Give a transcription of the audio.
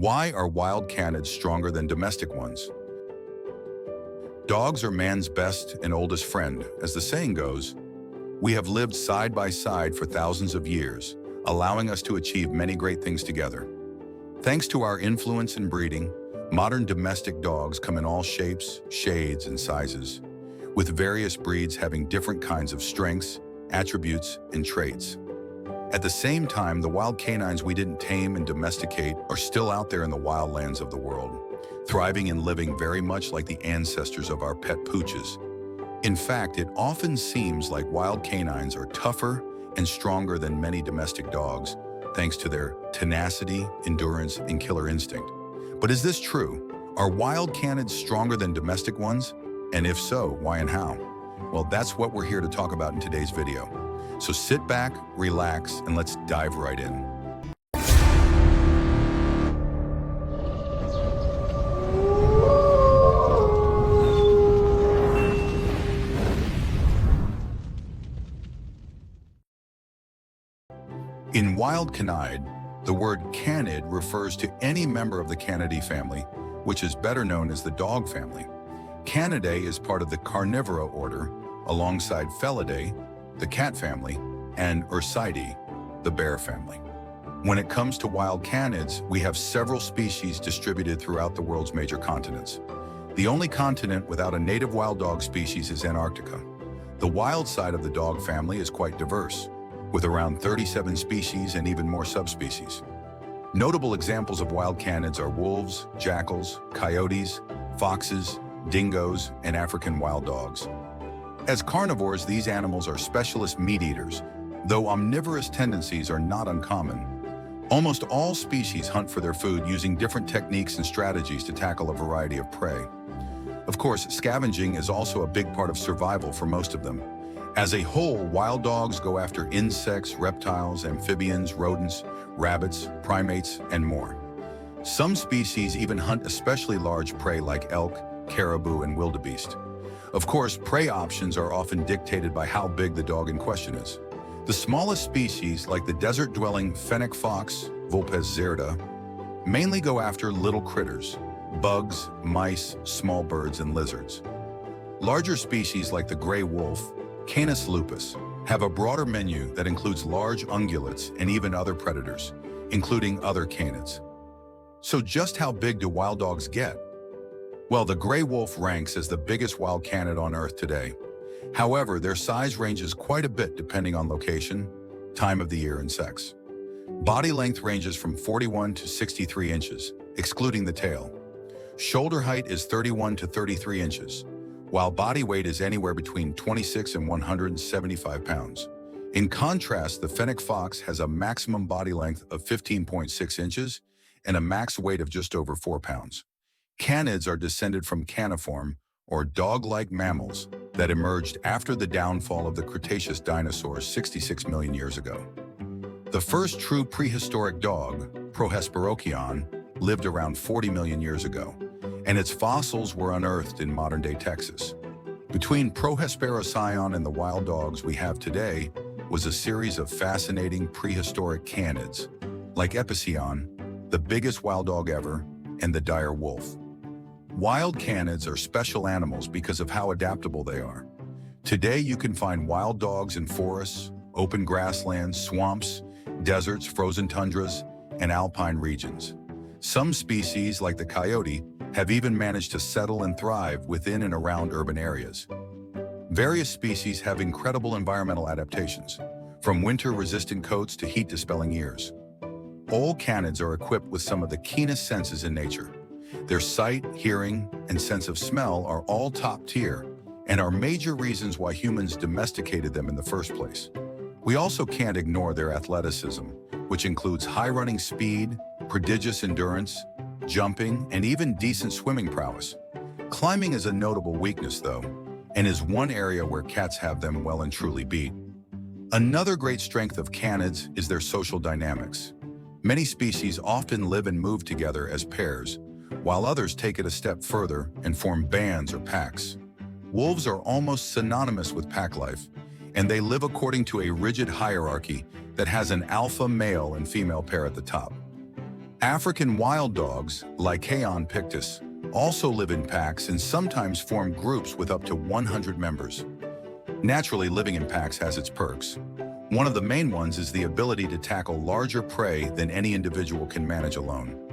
Why are wild canids stronger than domestic ones? Dogs are man's best and oldest friend. As the saying goes, we have lived side by side for thousands of years, allowing us to achieve many great things together. Thanks to our influence in breeding, modern domestic dogs come in all shapes, shades, and sizes, with various breeds having different kinds of strengths, attributes, and traits. At the same time, the wild canines we didn't tame and domesticate are still out there in the wild lands of the world, thriving and living very much like the ancestors of our pet pooches. In fact, it often seems like wild canines are tougher and stronger than many domestic dogs, thanks to their tenacity, endurance, and killer instinct. But is this true? Are wild canids stronger than domestic ones? And if so, why and how? Well, that's what we're here to talk about in today's video. So sit back, relax, and let's dive right in. In wild canid, the word canid refers to any member of the Canidae family, which is better known as the dog family. Canidae is part of the carnivora order, alongside Felidae, the cat family, and Ursidae, the bear family. When it comes to wild canids, we have several species distributed throughout the world's major continents. The only continent without a native wild dog species is Antarctica. The wild side of the dog family is quite diverse, with around 37 species and even more subspecies. Notable examples of wild canids are wolves, jackals, coyotes, foxes, dingoes, and African wild dogs. As carnivores, these animals are specialist meat eaters, though omnivorous tendencies are not uncommon. Almost all species hunt for their food using different techniques and strategies to tackle a variety of prey. Of course, scavenging is also a big part of survival for most of them. As a whole, wild dogs go after insects, reptiles, amphibians, rodents, rabbits, primates, and more. Some species even hunt especially large prey like elk, caribou, and wildebeest. Of course, prey options are often dictated by how big the dog in question is. The smallest species, like the desert-dwelling fennec fox, Vulpes zerda, mainly go after little critters, bugs, mice, small birds, and lizards. Larger species like the gray wolf, Canis lupus, have a broader menu that includes large ungulates and even other predators, including other canids. So just how big do wild dogs get? Well, the gray wolf ranks as the biggest wild canid on Earth today. However, their size ranges quite a bit depending on location, time of the year, and sex. Body length ranges from 41 to 63 inches, excluding the tail. Shoulder height is 31 to 33 inches, while body weight is anywhere between 26 and 175 pounds. In contrast, the fennec fox has a maximum body length of 15.6 inches and a max weight of just over 4 pounds. Canids are descended from caniform, or dog-like mammals, that emerged after the downfall of the Cretaceous dinosaurs 66 million years ago. The first true prehistoric dog, Prohesperocyon, lived around 40 million years ago, and its fossils were unearthed in modern-day Texas. Between Prohesperocyon and the wild dogs we have today was a series of fascinating prehistoric canids, like Epicyon, the biggest wild dog ever, and the dire wolf. Wild canids are special animals because of how adaptable they are. Today, you can find wild dogs in forests, open grasslands, swamps, deserts, frozen tundras, and alpine regions. Some species, like the coyote, have even managed to settle and thrive within and around urban areas. Various species have incredible environmental adaptations, from winter-resistant coats to heat-dispelling ears. All canids are equipped with some of the keenest senses in nature. Their sight, hearing, and sense of smell are all top tier and are major reasons why humans domesticated them in the first place. We also can't ignore their athleticism, which includes high running speed, prodigious endurance, jumping, and even decent swimming prowess. Climbing is a notable weakness, though, and is one area where cats have them well and truly beat. Another great strength of canids is their social dynamics. Many species often live and move together as pairs, while others take it a step further and form bands or packs. Wolves are almost synonymous with pack life, and they live according to a rigid hierarchy that has an alpha male and female pair at the top. African wild dogs, like Lycaon pictus, also live in packs and sometimes form groups with up to 100 members. Naturally, living in packs has its perks. One of the main ones is the ability to tackle larger prey than any individual can manage alone.